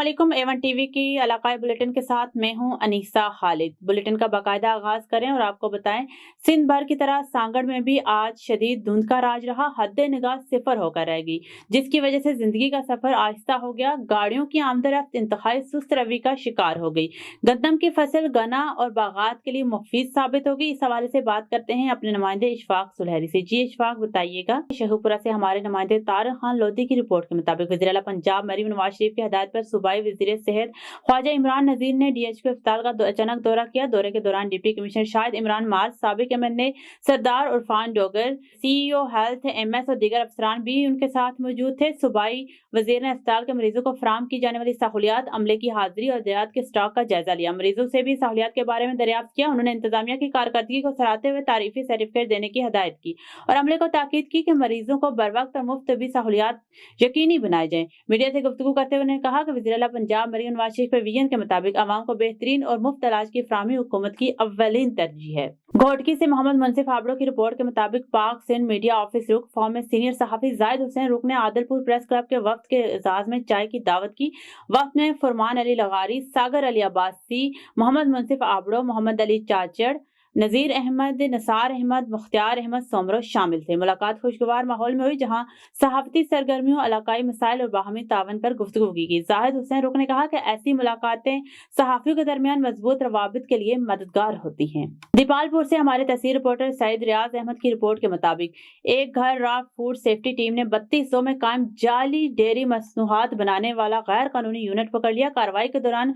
अस्सलामुअलैकुम। A1 TV की इलाकाई bulletin के साथ मैं हूं अनीसा खालिद। बुलेटिन का बाकायदा आगाज करें और आपको बताएं, सिंध भर की तरह सांगड़ में भी आज शदीद धुंध का राज रहा। हद निगाह सिफर होकर रह गई, जिसकी वजह से जिंदगी का सफर आहिस्ता हो गया। गाड़ियों की आमदरफ्त इंतहाई सुस्त रवि का शिकार हो गई। गंदम की फसल गना और बागात के लिए मुफीद साबित होगी। इस हवाले से बात करते हैं अपने नुमाइंदे इशफाक सुलहरी से। जी इशफाक, बताइएगा। शहूपुरा से हमारे नुमाइंदे तारिक खान लोधी की रिपोर्ट के मुताबिक वज़ीर आला पंजाब मरीम नवाज शरीफ की हिदायत पर सूबाई वज़ीर सेहत ख्वाजा इमरान नज़ीर ने DHQ अस्पताल का अचानक दौरा किया। दौरे के दौरान डिप्टी कमिश्नर शाहिद इमरान माल, साबिक MNA सरदार उरफान डोगर, CEO हेल्थ MS और दीगर अफसरान भी उनके साथ मौजूद थे। सूबाई वज़ीर ने अस्पताल के मरीजों को फराहम की जाने वाली सहूलियात, अमले की हाजिरी और दयात के स्टॉक का जायजा लिया। मरीजों से भी सहूलियात के बारे में दरियाफ्त किया। उन्होंने इंतजामिया की कारकर्दगी को सराहते हुए तारीफी सर्टिफिकेट देने की हिदायत की और अमले को ताकीद की कि मरीजों को बर वक्त और मुफ्त भी सहूलियात यकीनी बनाए जाएं। मीडिया से गुफ्तगू करते हुए उन्होंने कहा कि वज़ीर आला पंजाब मरीम नवाज शरीफ के विजन के मुताबिक आवाम को बेहतरीन और मुफ्त इलाज की फराहमी हुकूमत की अव्वलीन तरजीह है। घोटकी से मोहम्मद मुनसिफ आबड़ो की रिपोर्ट के मुताबिक पाक सिंध मीडिया ऑफिस रुख फॉर्म में सीनियर सहाफी जाहिद हुसैन रुख ने आदलपुर प्रेस क्लब के वफ्द के एजाज में चाय की दावत की। वफ्द में फरमान अली लगारी, सागर अली अब्बासी, मोहम्मद मुनसिफ आबड़ो, मोहम्मद अली चाचड़, नजीर अहमद, नसार अहमद, मुख्तियार अहमद सोमरो शामिल थे। मुलाकात खुशगवार माहौल में हुई, जहां सहाफती सरगर्मियों, इलाकाई मसाइल और बाहमी तावन पर गुफ्तगू की गई। जाहिद हुसैन रुख ने कहा कि ऐसी मुलाकातें सहाफियों के दरमियान मजबूत रवाबित के लिए मददगार होती हैं। दीपालपुर से हमारे तहसील रिपोर्टर सईद रियाज अहमद की रिपोर्ट के मुताबिक एक घर रॉ फूड सेफ्टी टीम ने 3200 में कायम जाली डेयरी मसनूहात बनाने वाला गैर कानूनी यूनिट पकड़ लिया। कार्रवाई के दौरान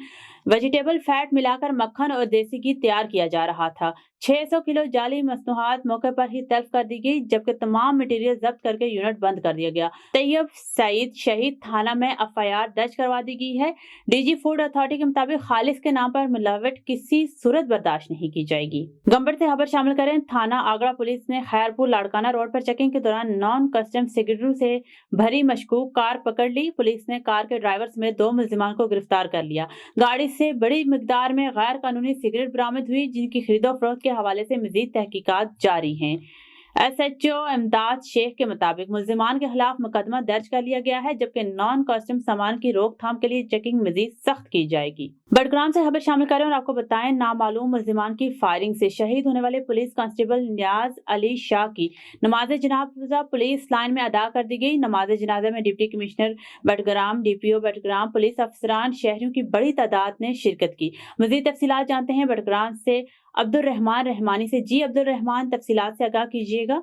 वेजिटेबल फैट मिलाकर मक्खन और देसी घी तैयार किया जा रहा था। 600 किलो जाली मसनूहात मौके पर ही तल्फ कर दी गई, जबकि तमाम मटेरियल जब्त करके यूनिट बंद कर दिया गया। तैयब सईद शहीद थाना में FIR दर्ज करवा दी गई है। DG फूड अथॉरिटी के मुताबिक खालिस के नाम पर मिलावट किसी सूरत बर्दाश्त नहीं की जाएगी। गंबर से खबर शामिल करें। थाना आगरा पुलिस ने खैरपुर लाड़काना रोड पर चेकिंग के दौरान नॉन कस्टम सिगरेटों से भरी मशकूक कार पकड़ ली। पुलिस ने कार के ड्राइवर समेत 2 मुल्जिमान को गिरफ्तार कर लिया। गाड़ी से बड़ी मिकदार में गैर कानूनी सिगरेट बरामद हुई, जिनकी खरीदो फरोख्त के हवाले से मजीद तहकीकात जारी हैं। SHO इमदाद शेख के मुताबिक मुल्जिमान के खिलाफ मुकदमा दर्ज कर लिया गया है, जबकि नॉन कस्टम सामान की रोकथाम के लिए चेकिंग मजीद सख्त की जाएगी। बडग्राम से खबर शामिल करें और आपको बताएं, नामालूम मुल्जिमान की फायरिंग से शहीद होने वाले पुलिस कांस्टेबल नियाज अली शाह की नमाज जनाजा पुलिस लाइन में अदा कर दी गई। नमाज जनाजा में deputy commissioner Budgam, DPO Budgam, police अफसरान, शहरियों की बड़ी तादाद ने शिरकत की। मजीद तफसीलात जानते हैं बडग्राम से अब्दुल रहमान रहमानी से। जी अब्दुल रहमान, तफसीलात से आगाह कीजिएगा।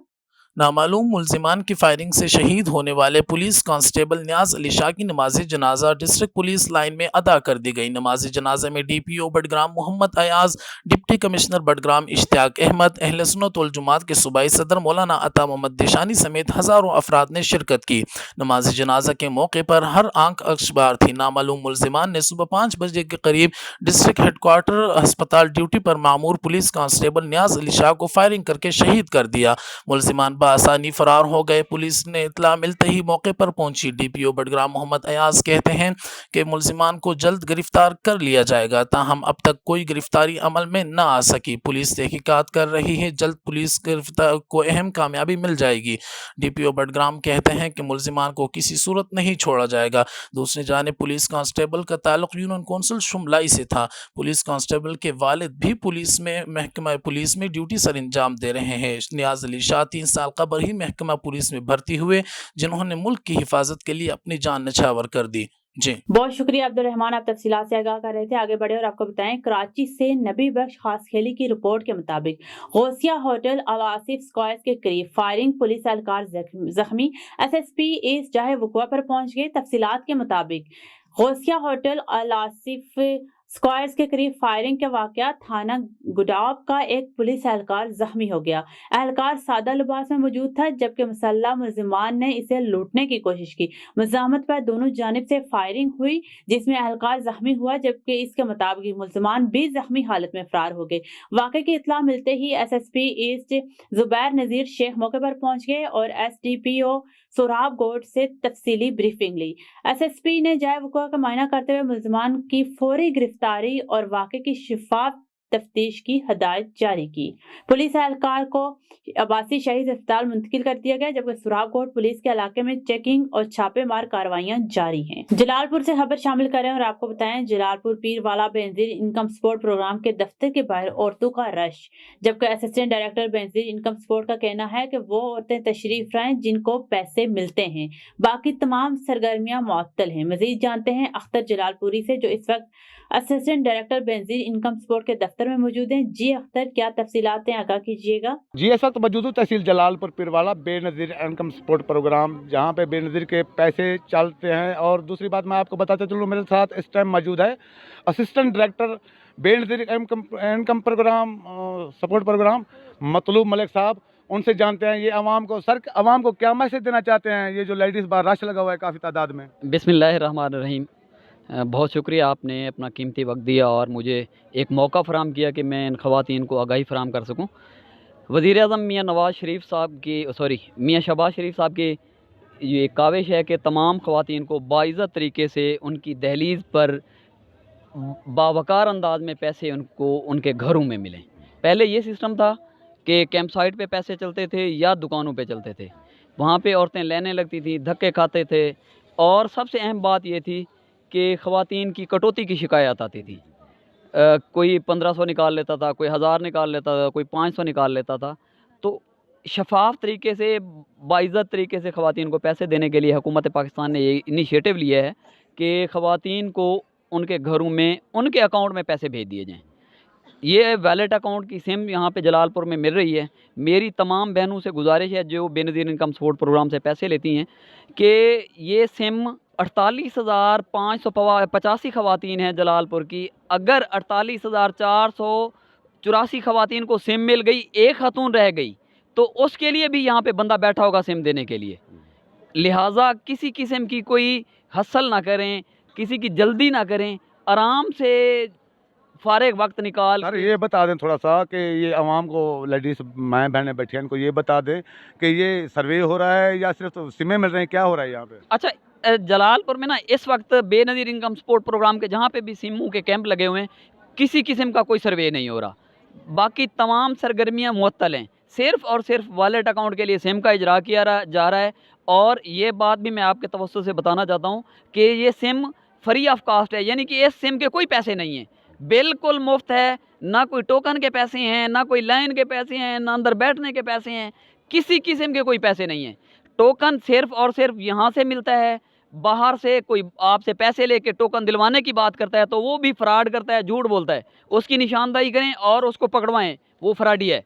नामालूम मुल्जिमान की फायरिंग से शहीद होने वाले पुलिस कांस्टेबल नियाज अली शाह की नमाज जनाजा डिस्ट्रिक्ट पुलिस लाइन में अदा कर दी गई। नमाज जनाजा में DPO Badgam Mohammad Ayaz, deputy commissioner Badgam Ishtiaq Ahmad, अहले सुन्नत वल जमात के सूबाई सदर मौलाना अता मोहम्मद दिशानी समेत हज़ारों अफराद ने शिरकत की। नमाज जनाजा के मौके पर हर आंख अखबार थी। नामालूम मुल्जिमान ने सुबह 5 बजे के करीब डिस्ट्रिक्ट हेडक्वार्टर अस्पताल ड्यूटी पर मामूर पुलिस कांस्टेबल नियाज अली शाह को फायरिंग करके शहीद कर दिया। मुल्जिमान आसानी फरार हो गए। पुलिस ने इत्तला मिलते ही मौके पर पहुंची। DPO बडग्राम मोहम्मद अयाज कहते हैं कि मुल्जिमान को जल्द गिरफ्तार कर लिया जाएगा, ताहम अब तक कोई गिरफ्तारी अमल में न आ सकी। पुलिस तहकीकात कर रही है, जल्द पुलिस गिरफ्तार को अहम कामयाबी मिल जाएगी। DPO बडग्राम कहते हैं कि मुल्जिमान को किसी सूरत नहीं छोड़ा जाएगा। दूसरी जानिब पुलिस कांस्टेबल का ताल्लुक यूनियन कौंसिल शुमलाई से था। पुलिस कांस्टेबल के वालिद भी महकमा पुलिस में ड्यूटी सर अंजाम दे रहे हैं। नियाज अली शाह 3 साल कबल ही महकमा पुलिस में भर्ती हुए, जिन्होंने मुल्क की हिफाजत के लिए अपनी जान न्यौछावर कर दी। जी बहुत शुक्रिया अब्दुल रहमान, आप तफसीलात से आगाह कर रहे थे। आगे बढ़े और आपको बताएं, कराची से नबी बख्श खास खेली की रिपोर्ट के मुताबिक गौसिया होटल अल आसिफ स्क्वायर्स के करीब फायरिंग, पुलिस एहलकार जख्मी। SSP ईस्ट जाहे वकुआ पर पहुंच गए। तफसीलात के मुताबिक गौसिया होटल अल आसिफ स्क्वायर्स के करीब फायरिंग के वाकया थाना गुडाब का एक पुलिस एहलकार जख्मी हो गया। एहलकार सादा लिबास में मौजूद था, जबकि मुसल्लह मुल्जिमान ने इसे लूटने की कोशिश की। मुजाहमत पर दोनों जानिब से फायरिंग हुई, जिसमें एहलकार जख्मी हुआ, जबकि इसके मुताबिक मुल्जिमान भी जख्मी हालत में फरार हो गए। वाकये की इत्तला मिलते ही SSP ईस्ट जुबैर नजीर शेख मौके पर पहुंच गए और SDPO सोराब गोड से तफसीली ब्रीफिंग ली। SSP ने जाए वक़ुआ का मायना करते हुए मुल्जिमान की फौरी गिरफ्तारी और वाक़े की शिफाफ तफ्तीश की हदायत जारी की। पुलिस एहलकार को अब्बासी शहीद अस्पताल मुंतकिल कर दिया गया, जबकि सुराबकोट पुलिस के इलाके में चेकिंग और छापेमार कार्रवाइयां जारी हैं। जलालपुर से खबर शामिल करें और आपको बताएं, Jalalpur Pirwala Benazir income support programme के दफ्तर के बाहर औरतों का रश, जबकि assistant director Benazir income support का कहना है कि वो औरतें तशरीफ लाएं जिनको पैसे मिलते हैं, बाकी तमाम सरगर्मियां मुअत्तल हैं। मजीद जानते हैं अख्तर जलालपुरी से, जो इस वक्त assistant director Benazir income support के दफ्तर में मौजूद हैं। जी अख्तर, क्या तफसीलात हैं, आगाह कीजिएगा। जी, इस वक्त मौजूद हूँ तहसील Jalalpur Pirwala Benazir income support programme, जहाँ पे बेनज़ीर के पैसे चलते हैं। और दूसरी बात मैं आपको बताता चलूँ, मेरे साथ इस टाइम मौजूद है assistant director Benazir income programme support programme Matloob Malik साहब। उनसे जानते हैं ये आवाम को क्या मैसेज देना चाहते हैं, ये जो लेडीज़ बाहर रश लगा हुआ है काफ़ी तादाद में। बिस्मिल्लाहिर्रहमानिर्रहीम। बहुत शुक्रिया, आपने अपना कीमती वक्त दिया और मुझे एक मौका फ़राहम किया कि मैं इन ख़वातीन को आगाही फ़राहम कर सकूं। वज़ीर-ए-आज़म मियाँ शहबाज शरीफ साहब की ये काविश है कि तमाम ख़वातीन को बाइज़्ज़त तरीके से उनकी दहलीज़ पर बावकार अंदाज में पैसे उनको उनके घरों में मिलें। पहले ये सिस्टम था कि कैंप साइट पे पैसे चलते थे या दुकानों पे चलते थे, वहाँ पे औरतें लेने लगती थी, धक्के खाते थे। और सबसे अहम बात ये थी कि ख़वातीन की कटौती की शिकायत आती थी। कोई 1500 निकाल लेता था, कोई 1000 निकाल लेता था, कोई 500 निकाल लेता था। तो शफाफ तरीके से, बाइज़्ज़त तरीके से ख़वातीन को पैसे देने के लिए हुकूमत पाकिस्तान ने ये इनिशिएटिव लिया है कि ख़वातीन को उनके घरों में उनके अकाउंट में पैसे भेज दिए जाएँ। ये वैलेट अकाउंट की सिम यहाँ पे जलालपुर में मिल रही है। मेरी तमाम बहनों से गुजारिश है जो बेनज़ीर इनकम सपोर्ट प्रोग्राम से पैसे लेती हैं कि ये सिम 48,585 ख़वातीन हैं जलालपुर की। अगर 48,484 ख़वातीन को सिम मिल गई, एक खातून रह गई, तो उसके लिए भी यहाँ पे बंदा बैठा होगा सिम देने के लिए। लिहाजा किसी किस्म की कोई हसल ना करें, किसी की जल्दी ना करें, आराम से फारिग वक्त निकाल। सर ये बता दें थोड़ा सा कि ये आवाम को, लेडीज़ माएँ बहनें बैठी हैं, इनको ये बता दें कि ये सर्वे हो रहा है या सिर्फ सिमें मिल रहे हैं, क्या हो रहा है यहाँ पे? अच्छा, जलालपुर में ना इस वक्त बेनज़ीर इनकम सपोर्ट प्रोग्राम के जहाँ पे भी सिमों के कैंप लगे हुए हैं, किसी किस्म का कोई सर्वे नहीं हो रहा। बाकी तमाम सरगर्मियाँ मुअत्तल हैं। सिर्फ़ और सिर्फ वॉलेट अकाउंट के लिए सिम का इजरा किया जा रहा है। और ये बात भी मैं आपके तवज्जो से बताना चाहता हूँ कि ये सिम फ्री ऑफ कास्ट है, यानी कि इस सिम के कोई पैसे नहीं हैं, बिल्कुल मुफ्त है। ना कोई टोकन के पैसे हैं, ना कोई लाइन के पैसे हैं, ना अंदर बैठने के पैसे हैं, किसी किस्म के कोई पैसे नहीं हैं। टोकन सिर्फ़ और सिर्फ यहाँ से मिलता है। बाहर से कोई आपसे पैसे लेके टोकन दिलवाने की बात करता है तो वो भी फ्रॉड करता है, झूठ बोलता है। उसकी निशानदाही करें और उसको पकड़वाएं, वो फ्रॉडी है।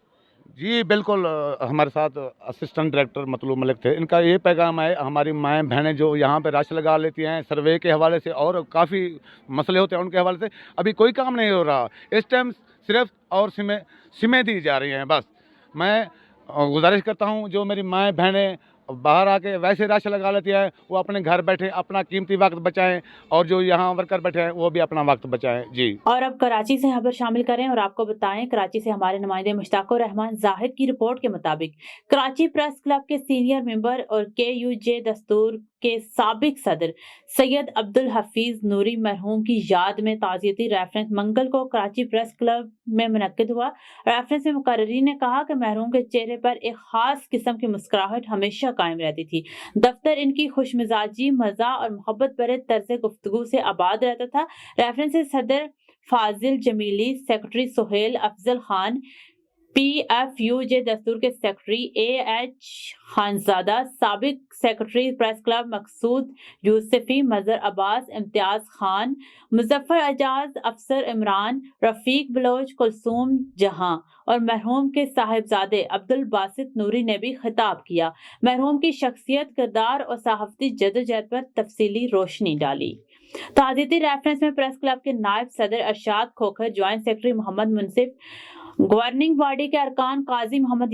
जी बिल्कुल, हमारे साथ असिस्टेंट डायरेक्टर मतलूब मलिक थे। इनका ये पैगाम है, हमारी माएँ बहनें जो यहाँ पे रश लगा लेती हैं सर्वे के हवाले से और काफ़ी मसले होते हैं उनके हवाले से, अभी कोई काम नहीं हो रहा। इस टाइम सिर्फ और सिमें दी जा रही हैं बस। मैं गुजारिश करता हूँ जो मेरी माएँ बहनें बाहर आके वैसे रश लगा लेती हैं, वो अपने घर बैठे अपना कीमती वक्त बचाएं, और जो यहाँ वर्कर बैठे हैं वो भी अपना वक्त बचाएं। जी। और अब कराची से खबर शामिल करें और आपको बताएं, कराची से हमारे नुमाइंदे मुश्ताकुर रहमान जाहिद की रिपोर्ट के मुताबिक कराची प्रेस क्लब के सीनियर मेंबर और KUJ दस्तूर के साबिक सदर सैयद अब्दुल हफीज नूरी मरहूम की याद में ताज़ियती रेफरेंस मंगल को कराची प्रेस क्लब में मुनक्किद हुआ। रेफरेंस में मुकर्रीरीन ने कहा कि मरहूम के चेहरे पर एक खास किस्म की मुस्कुराहट हमेशा कायम रहती थी। दफ्तर इनकी खुशमिजाजी, मजा और मोहब्बत भरे तर्ज गुफ्तगू से आबाद रहता था। रेफरेंस से सदर फाजिल जमीली, सेक्रेटरी सुहेल अफजल खान, PFUJ दस्तूर के सेक्रेटरी AH खानजादा, साबिक सेक्रेटरी प्रेस क्लब मकसूद यूसुफी, मजहर अब्बास, इम्तियाज खान, मुजफ्फर एजाज, अफसर इमरान, रफीक बलोच, कुलसूम जहां और मरहूम के साहिबजादे अब्दुल बासित नूरी ने भी खिताब किया। मरहूम की शख्सियत, किरदार और सहाफती जदोजहद पर तफसीली रोशनी डाली। ताज़ियती रेफरेंस में प्रेस क्लब के नायब सदर अरशाद खोखर, ज्वाइंट सेक्रेटरी मोहम्मद मुनसिफ, गवर्निंग बॉडी के अरकान काजी मोहम्मद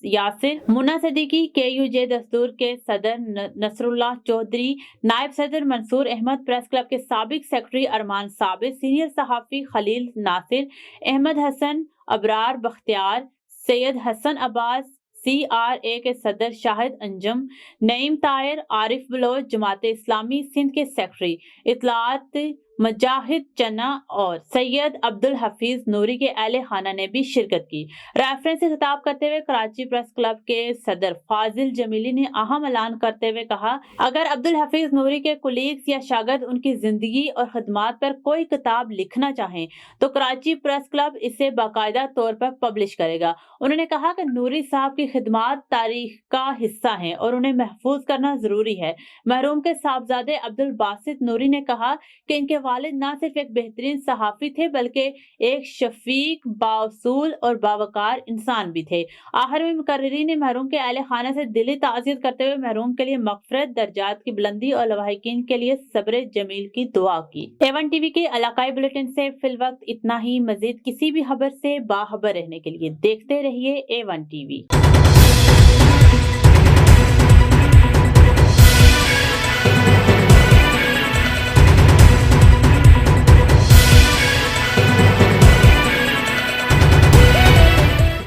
यासिर, मुन्ना सदीकी, KUJ दस्तूर के सदर नसरुल्लाह चौधरी, नायब सदर मंसूर अहमद, प्रेस क्लब के साबिक सेक्रेटरी अरमान साबिर, सीनियर सहाफ़ी खलील नासिर, अहमद हसन, अबरार बख्तियार, सैयद हसन अब्बास, CRA के सदर शाहिद अंजम, नईम तायर, आरिफ बलोच, जमात इस्लामी सिंध के सेक्रेटरी, इतलात مجاہد چنا اور سید عبد الحفیظ نوری کے اہل خانہ نے بھی شرکت کی۔ ریفرنس سے خطاب کرتے ہوئے کراچی پریس کلب کے صدر فاضل جمیلی نے اہم اعلان کرتے ہوئے کہا، اگر عبد الحفیظ نوری کے کولیگز یا شاگرد ان کی زندگی اور خدمات پر کوئی کتاب لکھنا چاہیں تو کراچی پریس کلب اسے باقاعدہ طور پر پبلش کرے گا۔ انہوں نے کہا کہ نوری صاحب کی خدمات تاریخ کا حصہ ہیں اور انہیں محفوظ کرنا ضروری ہے۔ مرحوم کے صاحبزادے عبد الباسط نوری نے کہا کہ ان کے والد نہ صرف ایک بہترین صحافی تھے بلکہ ایک شفیق، بااصول اور باوقار انسان بھی تھے۔ آخر میں مقررین نے مرحوم کے اہل خانہ سے دلی تعزیت کرتے ہوئے مرحوم کے لیے مغفرت، درجات کی بلندی اور لواحقین کے لیے صبر جمیل کی دعا کی۔ A1 ٹی وی کے علاقائی بلیٹن سے فی الوقت اتنا ہی۔ مزید کسی بھی خبر سے باخبر رہنے کے لیے دیکھتے رہیے A1 ٹی وی۔